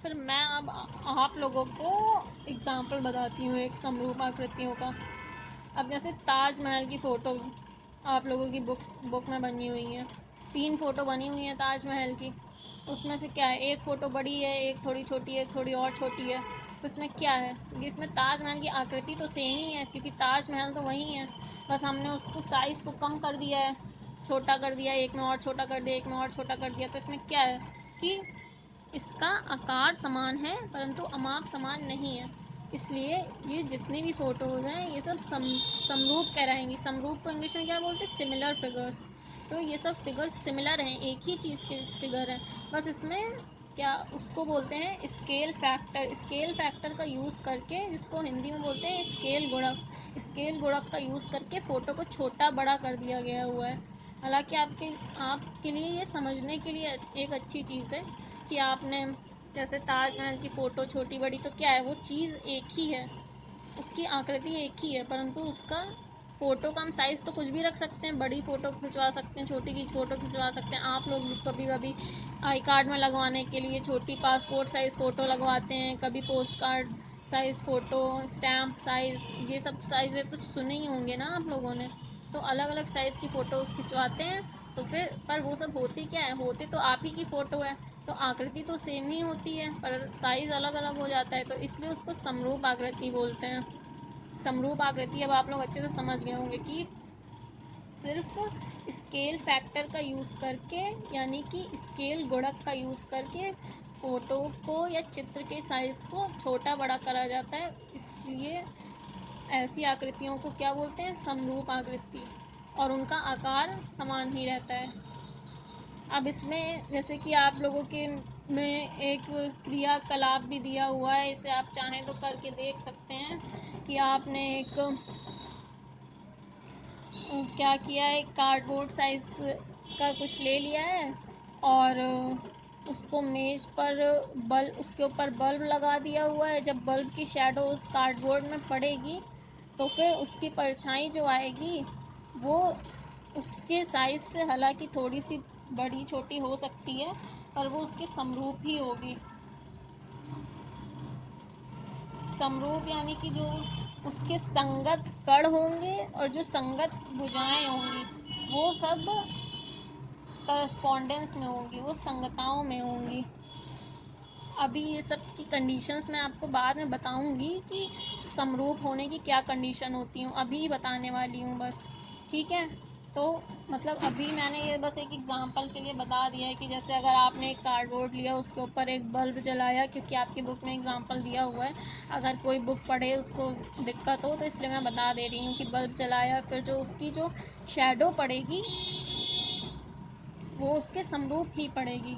फिर मैं अब आप लोगों को एग्जाम्पल बताती हूँ एक समरूप आकृतियों का। अब जैसे ताजमहल की फ़ोटो आप लोगों की बुक में बनी हुई है, 3 फ़ोटो बनी हुई हैं ताजमहल की। उसमें से क्या है, एक फ़ोटो बड़ी है, एक थोड़ी छोटी है, एक थोड़ी और छोटी है। तो इसमें क्या है, इसमें ताजमहल की आकृति तो सेम ही है, क्योंकि ताजमहल तो वही है, बस हमने उसको साइज़ को कम कर दिया है, छोटा कर दिया, एक में और छोटा कर दिया, एक में और छोटा कर दिया। तो इसमें क्या है कि इसका आकार समान है परंतु अमाप समान नहीं है। इसलिए ये जितनी भी फ़ोटोज़ हैं ये सब समरूप कहलाएंगी। समरूप को इंग्लिश में क्या बोलते हैं, सिमिलर फिगर्स। तो ये सब फिगर्स सिमिलर हैं, एक ही चीज़ के फिगर हैं, बस इसमें क्या उसको बोलते हैं स्केल फैक्टर। स्केल फैक्टर का यूज़ करके, जिसको हिंदी में बोलते हैं स्केल गुणक, स्केल गुणक का यूज़ करके फ़ोटो को छोटा बड़ा कर दिया गया हुआ है। हालांकि आपके लिए ये समझने के लिए एक अच्छी चीज़ है कि आपने जैसे ताजमहल की फ़ोटो छोटी बड़ी, तो क्या है, वो चीज़ एक ही है, उसकी आकृति एक ही है, परंतु उसका फ़ोटो का हम साइज़ तो कुछ भी रख सकते हैं, बड़ी फ़ोटो खिंचवा सकते हैं, छोटी की फ़ोटो खिंचवा सकते हैं। आप लोग भी कभी कभी आई कार्ड में लगवाने के लिए छोटी पासपोर्ट साइज़ फ़ोटो लगवाते हैं, कभी post card size photo, stamp size, ये सब साइज़ें तो सुने ही होंगे ना आप लोगों ने। तो अलग अलग साइज़ की फ़ोटोज़ खिंचवाते हैं, तो फिर पर वो सब होती क्या है, होते तो आप ही की फ़ोटो है, तो आकृति तो सेम ही होती है पर साइज़ अलग अलग हो जाता है, तो इसलिए उसको समरूप आकृति बोलते हैं। समरूप आकृति अब आप लोग अच्छे से समझ गए होंगे कि सिर्फ स्केल फैक्टर का यूज़ करके, यानी कि स्केल गुणक का यूज़ करके फ़ोटो को या चित्र के साइज़ को छोटा बड़ा करा जाता है। इसलिए ऐसी आकृतियों को क्या बोलते हैं, समरूप आकृति, और उनका आकार समान ही रहता है। अब इसमें जैसे कि आप लोगों के में एक क्रियाकलाप भी दिया हुआ है, इसे आप चाहें तो करके देख सकते हैं कि आपने एक क्या किया है, एक कार्डबोर्ड साइज़ का कुछ ले लिया है और उसको मेज़ पर उसके ऊपर बल्ब लगा दिया हुआ है। जब बल्ब की शैडो उस कार्डबोर्ड में पड़ेगी तो फिर उसकी परछाई जो आएगी वो उसके साइज़ से हालांकि थोड़ी सी बड़ी छोटी हो सकती है, पर वो उसके समरूप ही होगी। समरूप यानी कि जो उसके संगत कण होंगे और जो संगत भुजाएं होंगी वो सब करस्पॉन्डेंस में होंगी, वो संगताओं में होंगी। अभी ये सब की कंडीशंस मैं आपको बाद में बताऊंगी कि समरूप होने की क्या कंडीशन होती हूँ, अभी बताने वाली हूँ बस, ठीक है। तो मतलब अभी मैंने ये बस एक एग्जांपल के लिए बता दिया है कि जैसे अगर आपने एक कार्डबोर्ड लिया, उसके ऊपर एक बल्ब जलाया, क्योंकि आपकी बुक में एग्जांपल दिया हुआ है, अगर कोई बुक पढ़े उसको दिक्कत हो तो इसलिए मैं बता दे रही हूँ कि बल्ब जलाया, फिर जो उसकी जो शैडो पड़ेगी वो उसके समरूप ही पड़ेगी,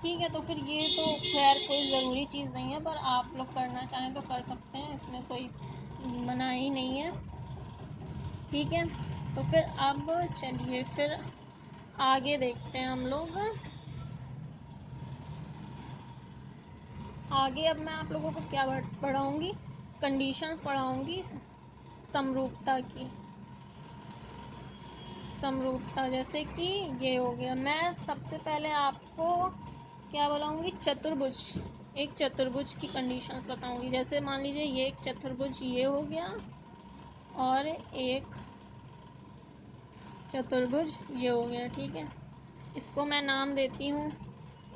ठीक है। तो फिर ये तो खैर कोई ज़रूरी चीज़ नहीं है, पर आप लोग करना चाहें तो कर सकते हैं, इसमें कोई मनाही नहीं है, ठीक है। तो फिर अब चलिए फिर आगे देखते हैं हम लोग आगे। अब मैं आप लोगों को क्या पढ़ाऊँगी, कंडीशंस पढ़ाऊँगी समरूपता की। समरूपता जैसे कि ये हो गया, मैं सबसे पहले आपको क्या बताऊँगी, चतुर्भुज, एक चतुर्भुज की कंडीशंस बताऊँगी। जैसे मान लीजिए ये एक चतुर्भुज ये हो गया और एक चतुर्भुज ये हो गया, ठीक है। इसको मैं नाम देती हूँ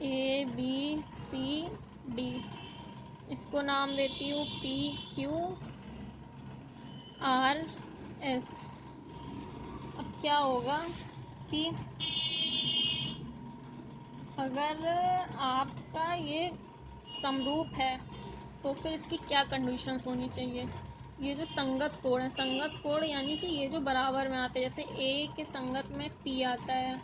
ABCD, इसको नाम देती हूँ PQRS। अब क्या होगा कि अगर आपका ये समरूप है तो फिर इसकी क्या कंडीशंस होनी चाहिए। ये जो संगत कोण है, संगत कोण यानी कि ये जो बराबर में आते हैं, जैसे A के संगत में P आता है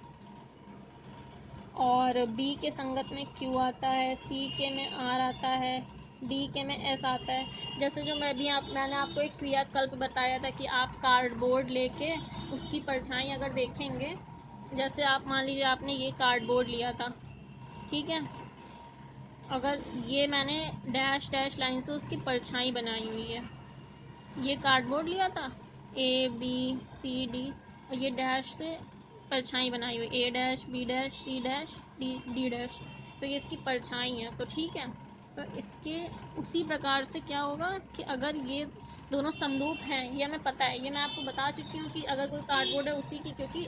और B के संगत में Q आता है, C के में R आता है, D के में S आता है। जैसे जो मैंने आपको एक क्रियाकल्प बताया था कि आप कार्डबोर्ड लेके उसकी परछाई अगर देखेंगे, जैसे आप मान लीजिए आपने ये कार्डबोर्ड लिया था, ठीक है, अगर ये मैंने डैश डैश लाइन से उसकी परछाई बनाई हुई है, ये कार्डबोर्ड लिया था ABCD और ये डैश से परछाई बनाई हुई A dash B dash C dash D dash, तो ये इसकी परछाई है, तो ठीक है। तो इसके उसी प्रकार से क्या होगा कि अगर ये दोनों समरूप हैं, ये हमें पता है, ये मैं आपको बता चुकी हूँ कि अगर कोई कार्डबोर्ड है उसी की, क्योंकि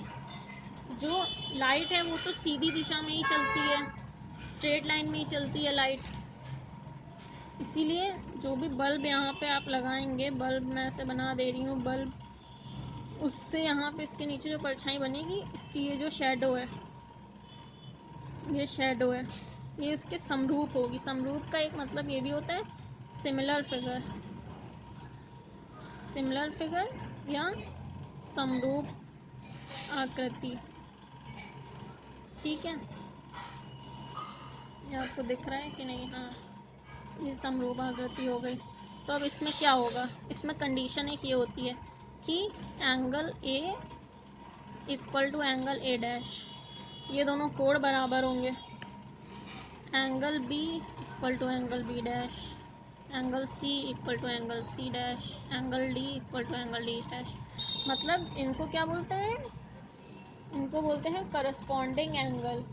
जो लाइट है वो तो सीधी दिशा में ही चलती है, स्ट्रेट लाइन में ही चलती है लाइट। इसीलिए जो भी बल्ब यहाँ पे आप लगाएंगे, बल्ब मैं ऐसे बना दे रही हूँ बल्ब, उससे यहाँ पे इसके नीचे जो परछाई बनेगी, इसकी ये जो शेडो है, ये शेडो है, ये इसके समरूप होगी। समरूप का एक मतलब ये भी होता है सिमिलर फिगर, सिमिलर फिगर या समरूप आकृति। ठीक है, ये आपको दिख रहा है कि नहीं? हाँ, ये समरूप आकृति हो गई। तो अब इसमें क्या होगा, इसमें कंडीशन एक ये होती है कि angle A equal to angle A dash, ये दोनों कोण बराबर होंगे। Angle B equal to angle B dash, angle C equal to angle C dash, angle D equal to angle D dash. मतलब इनको क्या बोलते हैं, इनको बोलते हैं करस्पॉन्डिंग एंगल,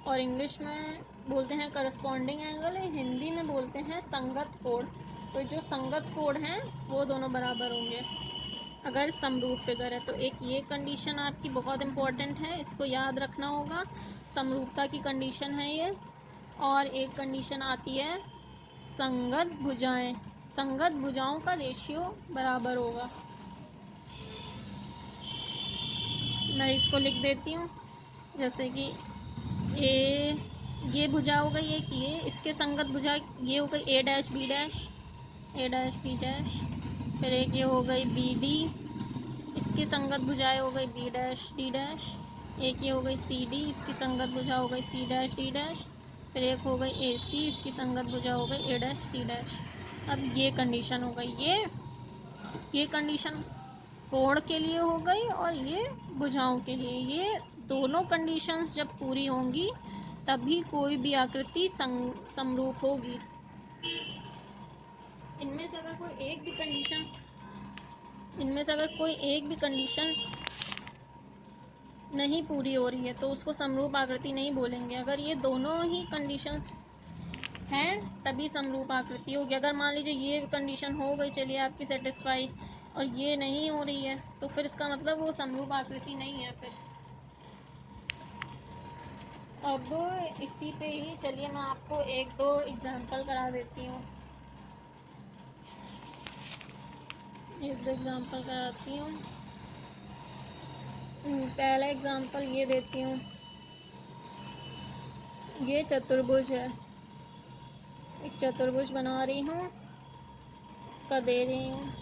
और इंग्लिश में बोलते हैं करस्पॉन्डिंग एंगल, हिंदी में बोलते हैं संगत कोण। तो जो संगत कोण हैं वो दोनों बराबर होंगे अगर समरूप फिगर है। तो एक ये कंडीशन आपकी बहुत इम्पोर्टेंट है, इसको याद रखना होगा, समरूपता की कंडीशन है ये। और एक कंडीशन आती है संगत भुजाएं, संगत भुजाओं का रेशियो बराबर होगा। मैं इसको लिख देती हूँ, जैसे कि ए, ये भुजा हो गई एक, ये इसके संगत भुजा ये हो गई ए डैश बी डैश, ए डैश बी डैश। फिर एक ये हो गई बी डी, इसकी संगत भुजाएं हो गई बी डैश डी डैश। एक ये हो गई सी डी, इसकी संगत भुजा हो गई सी डैश डी डैश। फिर एक हो गई ए सी, इसकी संगत भुजा हो गई ए डैश सी डैश। अब ये कंडीशन हो गई, ये कंडीशन कोण के लिए हो गई और ये भुजाओं के लिए। ये दोनों कंडीशंस जब पूरी होंगी तभी कोई भी आकृति समरूप होगी। इनमें से अगर कोई एक भी कंडीशन, इनमें से अगर कोई एक भी कंडीशन नहीं पूरी हो रही है तो उसको समरूप आकृति नहीं बोलेंगे। अगर ये दोनों ही कंडीशंस हैं तभी समरूप आकृति होगी। अगर मान लीजिए ये कंडीशन हो गई, चलिए आपकी सेटिस्फाई, और ये नहीं हो रही है तो फिर इसका मतलब वो समरूप आकृति नहीं है। फिर अब इसी पे ही चलिए मैं आपको एक दो एग्जांपल करा देती हूँ, एक दो एग्जांपल कराती हूँ। पहला एग्जांपल ये देती हूँ, ये चतुर्भुज है, एक चतुर्भुज बना रही हूँ, इसका दे रही हूँ।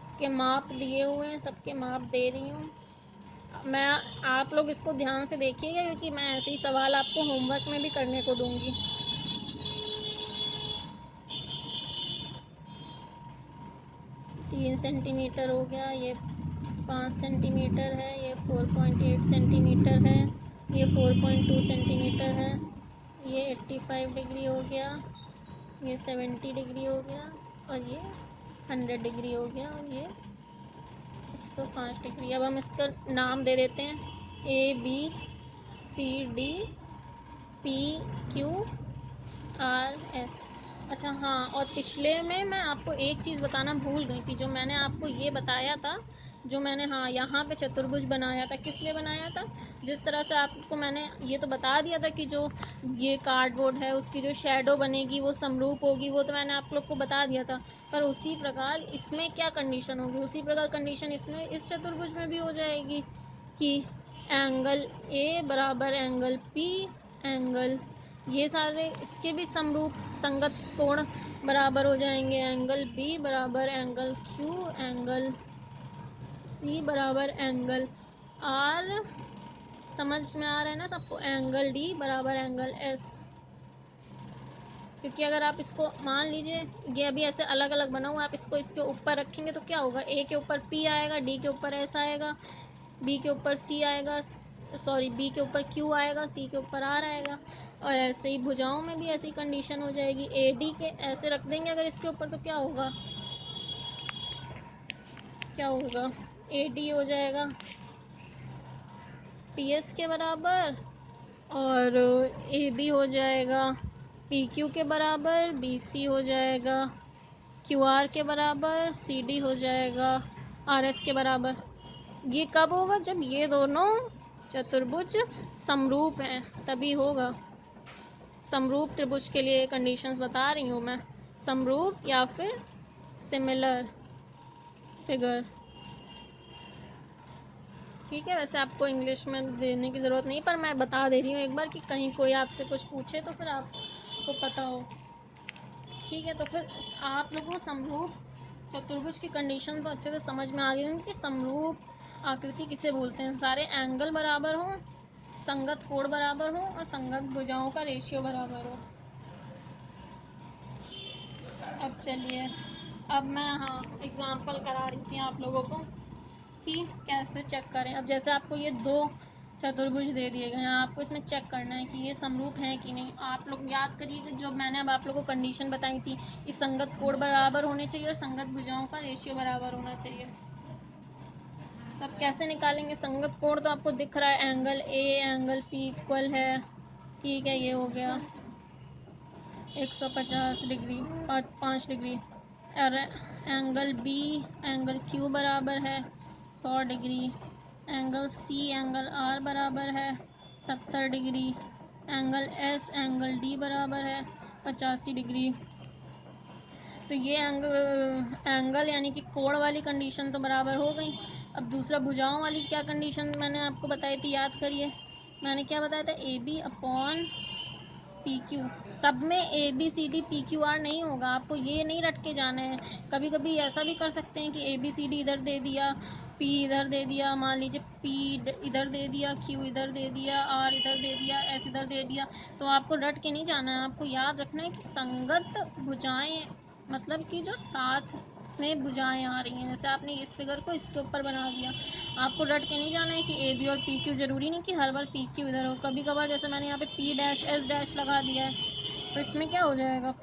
इसके माप दिए हुए हैं, सबके माप दे रही हूँ मैं। आप लोग इसको ध्यान से देखिएगा क्योंकि मैं ऐसे ही सवाल आपको होमवर्क में भी करने को दूंगी। तीन सेंटीमीटर हो गया, ये 5 सेंटीमीटर है, ये 4.8 सेंटीमीटर है, ये 4.2 सेंटीमीटर है, ये 85 डिग्री हो गया, ये 70 डिग्री हो गया, और ये 100 डिग्री हो गया, और ये 105 डिग्री। अब हम इसका नाम दे देते हैं A B C D P Q R S. अच्छा हाँ, और पिछले में मैं आपको एक चीज़ बताना भूल गई थी, जो मैंने आपको ये बताया था, जो मैंने हाँ यहाँ पे चतुर्भुज बनाया था, किस लिए बनाया था, जिस तरह से आपको मैंने ये तो बता दिया था कि जो ये कार्डबोर्ड है उसकी जो शेडो बनेगी वो समरूप होगी, वो तो मैंने आप लोग को बता दिया था। पर उसी प्रकार इसमें क्या कंडीशन होगी, उसी प्रकार कंडीशन इसमें इस चतुर्भुज में भी हो जाएगी कि एंगल ए बराबर एंगल पी, एंगल ये सारे इसके भी समरूप संगत कोण बराबर हो जाएंगे। एंगल बी बराबर एंगल क्यू, एंगल सी बराबर एंगल आर, समझ में आ रहा है ना सबको, एंगल डी बराबर एंगल एस। क्योंकि अगर आप इसको मान लीजिए ये अभी ऐसे अलग अलग बना हुआ, आप इसको इसके ऊपर रखेंगे तो क्या होगा, ए के ऊपर पी आएगा, डी के ऊपर एस आएगा, बी के ऊपर सी आएगा, सॉरी बी के ऊपर क्यू आएगा, सी के ऊपर आर आएगा। और ऐसे ही भुजाओं में भी ऐसी कंडीशन हो जाएगी, ए डी के ऐसे रख देंगे अगर इसके ऊपर तो क्या होगा, क्या होगा, AD हो जाएगा PS के बराबर, और AB हो जाएगा PQ के बराबर, BC हो जाएगा QR के बराबर, CD हो जाएगा RS के बराबर। ये कब होगा, जब ये दोनों चतुर्भुज समरूप हैं तभी होगा। समरूप त्रिभुज के लिए कंडीशंस बता रही हूँ मैं, समरूप या फिर सिमिलर फिगर। ठीक है, वैसे आपको इंग्लिश में देने की ज़रूरत नहीं, पर मैं बता दे रही हूँ एक बार कि कहीं कोई आपसे कुछ पूछे तो फिर आपको पता हो। ठीक है, तो फिर आप लोगों को समरूप चतुर्भुज की कंडीशन तो अच्छे से समझ में आ गई होंगी कि समरूप आकृति किसे बोलते हैं। सारे एंगल बराबर हों, संगत कोण बराबर हो और संगत भुजाओं का रेशियो बराबर हो। अब चलिए, अब मैं एग्जाम्पल करा रही थी आप लोगों को कि कैसे चेक करें। अब जैसे आपको ये दो चतुर्भुज दे दिए गए हैं, आपको इसमें चेक करना है कि ये समरूप है कि नहीं। आप लोग याद करिए कि जो मैंने अब आप लोगों को कंडीशन बताई थी कि संगत कोण बराबर होने चाहिए और संगत भुजाओं का रेशियो बराबर होना चाहिए। तब कैसे निकालेंगे संगत कोण, तो आपको दिख रहा है angle A angle P equal है। ठीक है, ये हो गया 150 डिग्री 5 डिग्री, और एंगल B एंगल Q बराबर है 100 degree, angle C angle R बराबर है 70 degree, angle S angle D बराबर है 85 डिग्री। तो ये एंगल यानी कि कोण वाली कंडीशन तो बराबर हो गई। अब दूसरा भुजाओं वाली क्या कंडीशन मैंने आपको बताई थी, याद करिए। मैंने क्या बताया था, AB अपॉन PQ। सब में ABCD PQR नहीं होगा, आपको ये नहीं रट के जाना है। कभी कभी ऐसा भी कर सकते हैं कि ABCD इधर दे दिया, P इधर दे दिया, मान लीजिए P इधर दे दिया, Q इधर दे दिया, R इधर दे दिया, S इधर दे दिया। तो आपको रट के नहीं जाना है, आपको याद रखना है कि संगत भुजाएं मतलब कि जो साथ में भुजाएं आ रही हैं। जैसे आपने इस फिगर को इसके ऊपर बना दिया, आपको रट के नहीं जाना है कि AB और PQ। ज़रूरी नहीं कि हर बार PQ इधर हो, कभी कभार जैसे मैंने यहाँ पे P डैश S डैश लगा दिया है, तो इसमें क्या हो जाएगा,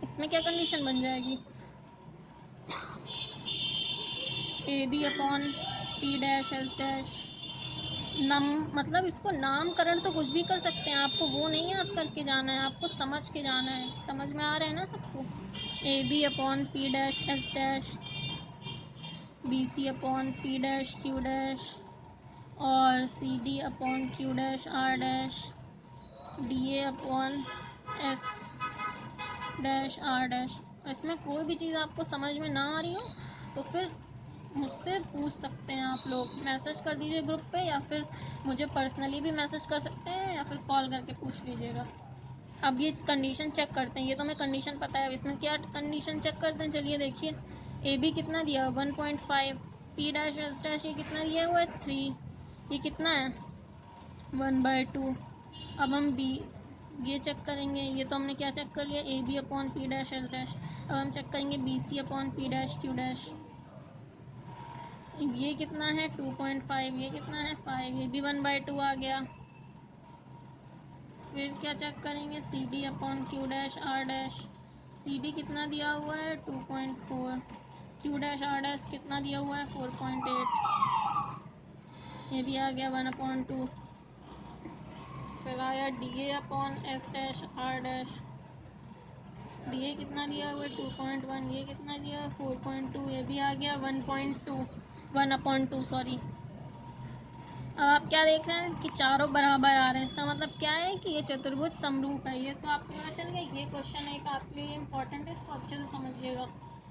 इसमें क्या कंडीशन बन जाएगी, AB upon P dash S dash. मतलब इसको नामकरण तो कुछ भी कर सकते हैं, आपको वो नहीं याद करके जाना है, आपको समझ के जाना है। समझ में आ रहा है ना सबको, AB upon P dash S dash, BC upon P dash Q dash, और CD upon Q dash R dash, DA upon S dash R dash. इसमें कोई भी चीज़ आपको समझ में ना आ रही हो तो फिर मुझसे पूछ सकते हैं, आप लोग मैसेज कर दीजिए ग्रुप पे, या फिर मुझे पर्सनली भी मैसेज कर सकते हैं, या फिर कॉल करके पूछ लीजिएगा। अब ये कंडीशन चेक करते हैं, ये तो हमें कंडीशन पता है, अब इसमें क्या कंडीशन चेक करते हैं। चलिए देखिए, AB कितना दिया 1.5, P डैश S डैश ये कितना दिया हुआ है 3, ये कितना है 1/2। अब हम B ये चेक करेंगे, ये तो हमने क्या चेक कर लिया, AB upon P dash S dash. अब हम चेक करेंगे BC upon P dash Q dash, ये कितना है 2.5, ये कितना है 5, ये भी 1/2 आ गया। फिर क्या चेक करेंगे, CD upon Q dash R dash, CD कितना दिया हुआ है 2.4, Q डैश R डैश कितना दिया हुआ है 4.8, ये भी आ गया 1/2। फिर आया DA upon S dash R dash, DA कितना दिया हुआ है 2.1, ये कितना दिया है 4.2, ये भी आ गया 1/2 सॉरी। अब आप क्या देख रहे हैं कि चारों बराबर आ रहे हैं, इसका मतलब क्या है कि ये चतुर्भुज समरूप है। ये तो आपको पता चल गया। ये क्वेश्चन एक आपके लिए इम्पोर्टेंट है, इसको अच्छे से समझिएगा,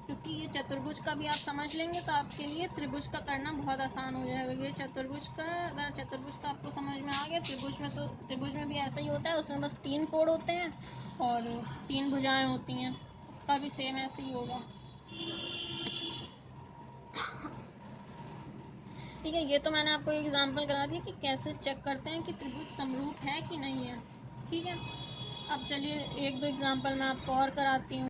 क्योंकि ये चतुर्भुज का भी आप समझ लेंगे तो आपके लिए त्रिभुज का करना बहुत आसान हो जाएगा। ये चतुर्भुज का, अगर चतुर्भुज का आपको समझ में आ गया, त्रिभुज में तो त्रिभुज में भी ऐसा ही होता है, उसमें बस 3 कोण होते हैं और 3 भुजाएँ होती हैं, उसका भी सेम ऐसे ही होगा। ठीक है, ये तो मैंने आपको एग्जांपल करा दिया कि कैसे चेक करते हैं कि त्रिभुज समरूप है कि नहीं है। ठीक है, अब चलिए एक दो एग्जांपल मैं आपको और कराती हूँ।